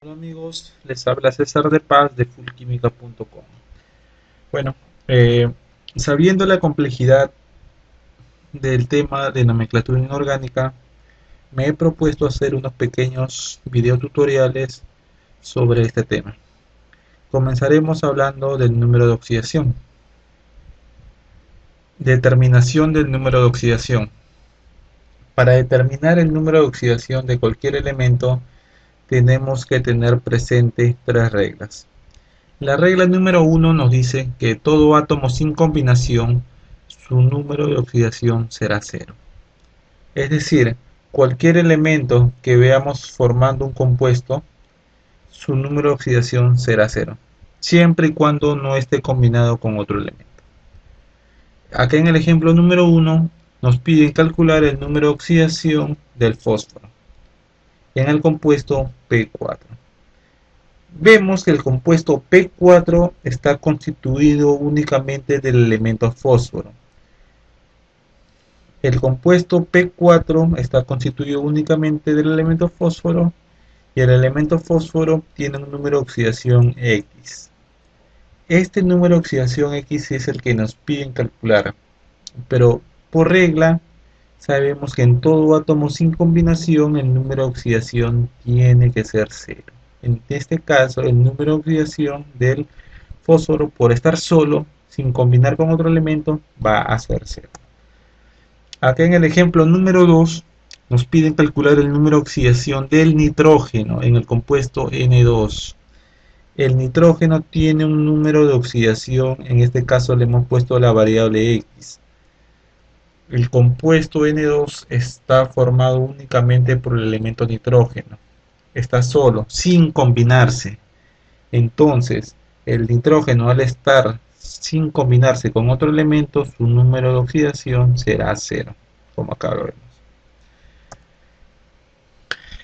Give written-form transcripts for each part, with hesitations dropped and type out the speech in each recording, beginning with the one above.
Hola amigos, les habla César de Paz de fullquímica.com. Bueno, eh, sabiendo la complejidad del tema de nomenclatura inorgánica, me he propuesto hacer unos pequeños videotutoriales sobre este tema. Comenzaremos hablando del número de oxidación. Determinación del número de oxidación. Para determinar el número de oxidación de cualquier elemento, tenemos que tener presente tres reglas. La regla número uno nos dice que todo átomo sin combinación, su número de oxidación será cero. Es decir, cualquier elemento que veamos formando un compuesto, su número de oxidación será cero, siempre y cuando no esté combinado con otro elemento. Acá en el ejemplo número uno nos piden calcular el número de oxidación del fósforo en el compuesto P4. Vemos que el compuesto P4 está constituido únicamente del elemento fósforo. El compuesto P4 está constituido únicamente del elemento fósforo y el elemento fósforo tiene un número de oxidación X. Este número de oxidación X es el que nos piden calcular, pero por regla sabemos que en todo átomo sin combinación el número de oxidación tiene que ser cero. En este caso, el número de oxidación del fósforo, por estar solo, sin combinar con otro elemento, va a ser cero. Acá en el ejemplo número 2 nos piden calcular el número de oxidación del nitrógeno en el compuesto N2. El nitrógeno tiene un número de oxidación, en este caso le hemos puesto la variable X. El compuesto N2 está formado únicamente por el elemento nitrógeno. Está solo, sin combinarse. Entonces, el nitrógeno al estar sin combinarse con otro elemento, su número de oxidación será cero, como acá lo vemos.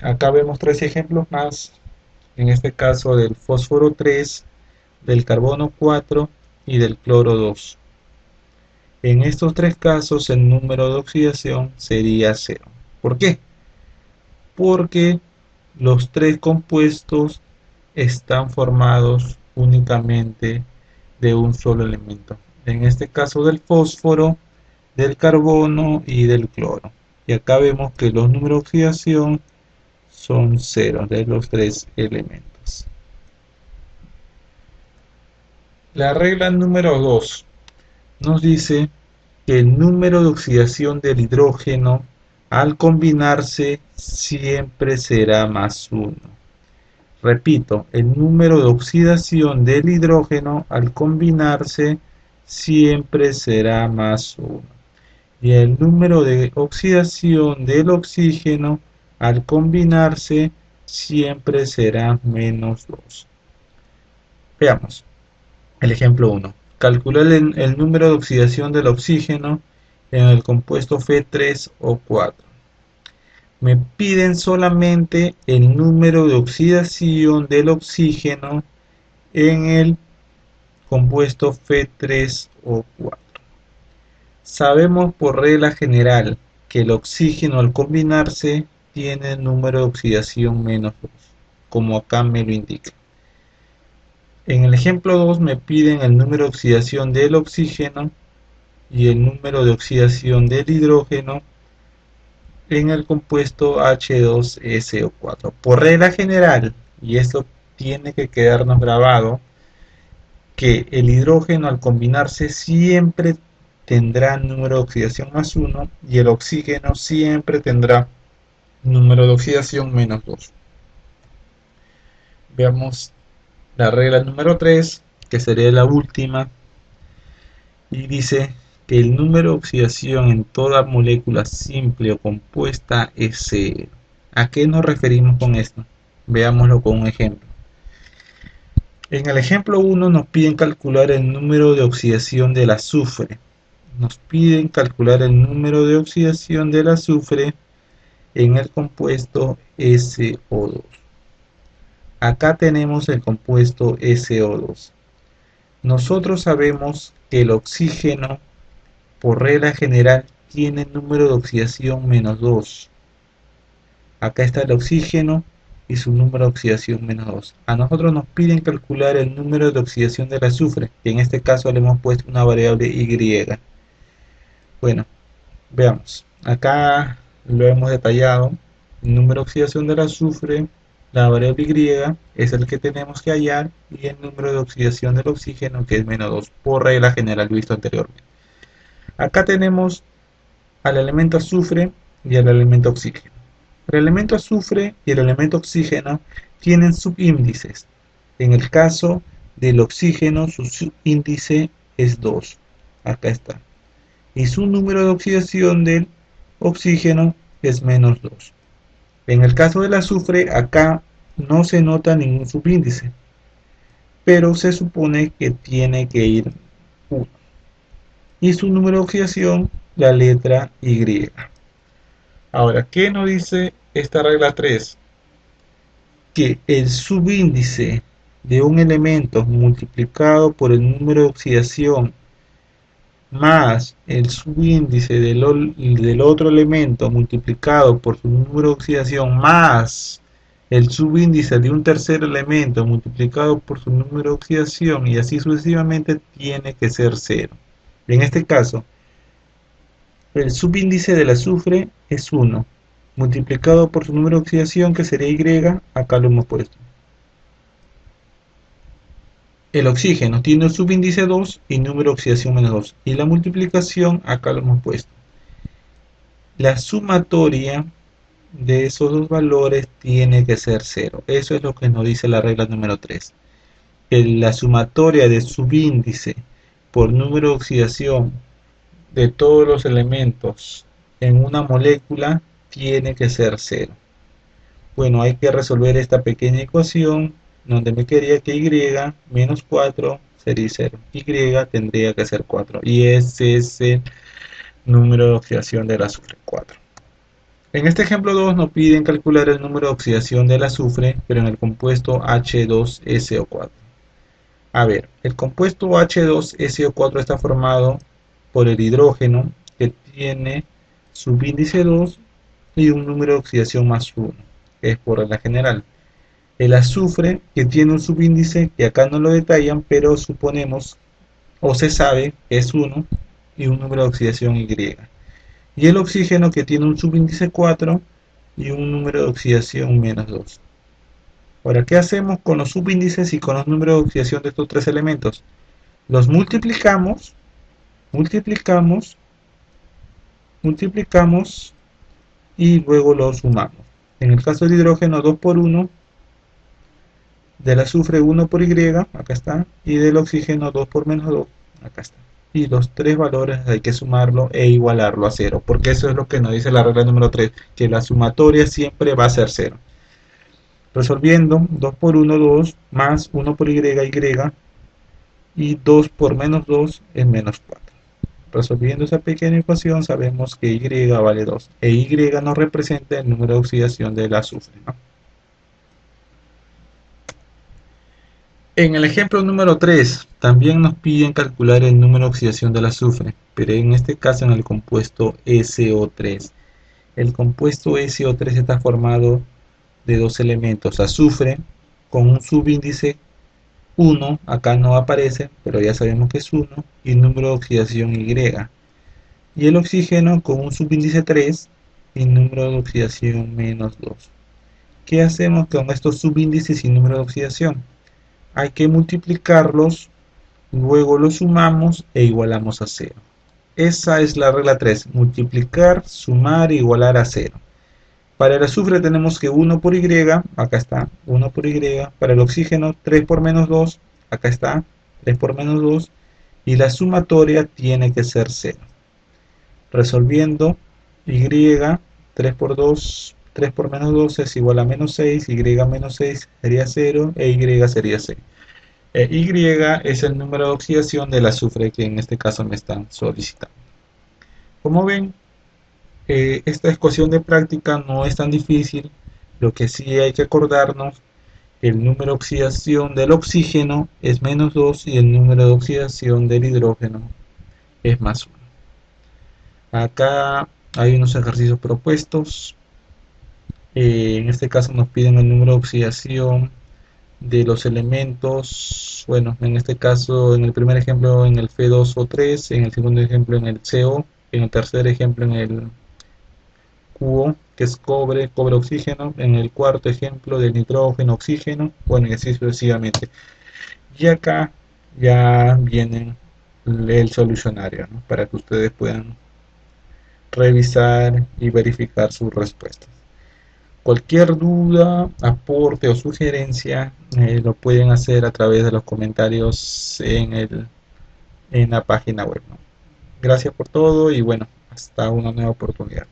Acá vemos tres ejemplos más, en este caso del fósforo 3, del carbono 4 y del cloro 2. En estos tres casos el número de oxidación sería cero. ¿Por qué? Porque los tres compuestos están formados únicamente de un solo elemento. En este caso del fósforo, del carbono y del cloro. Y acá vemos que los números de oxidación son cero de los tres elementos. La regla número 2 nos dice que el número de oxidación del hidrógeno al combinarse siempre será más 1. Repito, el número de oxidación del hidrógeno al combinarse siempre será más 1. Y el número de oxidación del oxígeno al combinarse siempre será menos 2. Veamos el ejemplo 1. Calcular el número de oxidación del oxígeno en el compuesto Fe3O4. Me piden solamente el número de oxidación del oxígeno en el compuesto Fe3O4. Sabemos por regla general que el oxígeno al combinarse tiene número de oxidación menos 2, como acá me lo indica. En el ejemplo 2 me piden el número de oxidación del oxígeno y el número de oxidación del hidrógeno en el compuesto H2SO4. Por regla general, y esto tiene que quedarnos grabado, que el hidrógeno al combinarse siempre tendrá número de oxidación más 1 y el oxígeno siempre tendrá número de oxidación menos 2. Veamos la regla número 3, que sería la última, y dice que el número de oxidación en toda molécula simple o compuesta es cero. ¿A qué nos referimos con esto? Veámoslo con un ejemplo. En el ejemplo 1 nos piden calcular el número de oxidación del azufre. Nos piden calcular el número de oxidación del azufre en el compuesto SO2. Acá tenemos el compuesto SO2. Nosotros sabemos que el oxígeno, por regla general, tiene número de oxidación menos 2. Acá está el oxígeno y su número de oxidación menos 2. A nosotros nos piden calcular el número de oxidación del azufre, que en este caso le hemos puesto una variable Y. Bueno, veamos. Acá lo hemos detallado. El número de oxidación del azufre, la variable Y, es el que tenemos que hallar, y el número de oxidación del oxígeno, que es menos 2, por regla general visto anteriormente. Acá tenemos al elemento azufre y al elemento oxígeno. El elemento azufre y el elemento oxígeno tienen subíndices. En el caso del oxígeno, su subíndice es 2. Acá está. Y su número de oxidación del oxígeno es menos 2. En el caso del azufre, acá no se nota ningún subíndice, pero se supone que tiene que ir 1. Y su número de oxidación, la letra Y. Ahora, ¿qué nos dice esta regla 3? Que el subíndice de un elemento multiplicado por el número de oxidación más el subíndice del otro elemento multiplicado por su número de oxidación más el subíndice de un tercer elemento multiplicado por su número de oxidación, y así sucesivamente, tiene que ser 0. En este caso, el subíndice del azufre es 1, multiplicado por su número de oxidación, que sería Y, acá lo hemos puesto. El oxígeno tiene el subíndice 2 y número de oxidación menos 2. Y la multiplicación acá lo hemos puesto. La sumatoria de esos dos valores tiene que ser 0. Eso es lo que nos dice la regla número 3. Que la sumatoria de subíndice por número de oxidación de todos los elementos en una molécula tiene que ser 0. Bueno, hay que resolver esta pequeña ecuación donde me quería que Y menos 4 sería 0. Y tendría que ser 4. Y ese es el número de oxidación del azufre, 4. En este ejemplo 2 nos piden calcular el número de oxidación del azufre, pero en el compuesto H2SO4. A ver, el compuesto H2SO4 está formado por el hidrógeno, que tiene subíndice 2 y un número de oxidación más 1, que es por regla general. El azufre, que tiene un subíndice que acá no lo detallan, pero suponemos o se sabe que es 1 y un número de oxidación Y. Y el oxígeno, que tiene un subíndice 4 y un número de oxidación menos 2. Ahora, ¿qué hacemos con los subíndices y con los números de oxidación de estos tres elementos? Los multiplicamos, multiplicamos, multiplicamos y luego los sumamos. En el caso del hidrógeno, 2 por 1, del azufre 1 por Y, acá está, y del oxígeno 2 por menos 2, acá está. Y los tres valores hay que sumarlo e igualarlo a 0, porque eso es lo que nos dice la regla número 3, que la sumatoria siempre va a ser 0. Resolviendo, 2 por 1, 2, más 1 por Y, y 2 por menos 2 es menos 4. Resolviendo esa pequeña ecuación, sabemos que Y vale 2, e Y nos representa el número de oxidación del azufre, ¿no? En el ejemplo número 3, también nos piden calcular el número de oxidación del azufre, pero en este caso en el compuesto SO3. El compuesto SO3 está formado de dos elementos: azufre con un subíndice 1, acá no aparece, pero ya sabemos que es 1, y número de oxidación Y. Y el oxígeno con un subíndice 3 y número de oxidación menos 2. ¿Qué hacemos con estos subíndices y número de oxidación? Hay que multiplicarlos, luego los sumamos e igualamos a 0. Esa es la regla 3, multiplicar, sumar e igualar a 0. Para el azufre tenemos que 1 por Y, acá está, 1 por Y. Para el oxígeno, 3 por menos 2, acá está, 3 por menos 2. Y la sumatoria tiene que ser 0. Resolviendo, Y, 3 por 2, 3 por menos 2 es igual a menos 6, Y menos 6 sería 0, e Y sería 6. Y es el número de oxidación del azufre que en este caso me están solicitando. Como ven, esta ecuación de práctica no es tan difícil. Lo que sí hay que acordarnos, el número de oxidación del oxígeno es menos 2 y el número de oxidación del hidrógeno es más 1. Acá hay unos ejercicios propuestos. En este caso nos piden el número de oxidación de los elementos, bueno, en este caso, en el primer ejemplo en el Fe2O3, en el segundo ejemplo en el CO, en el tercer ejemplo en el QO, que es cobre, cobre-oxígeno, en el cuarto ejemplo de nitrógeno-oxígeno, bueno, y así sucesivamente. Y acá ya viene el solucionario, ¿no? Para que ustedes puedan revisar y verificar sus respuestas. Cualquier duda, aporte o sugerencia lo pueden hacer a través de los comentarios en la página web, ¿no? Gracias por todo y bueno, hasta una nueva oportunidad.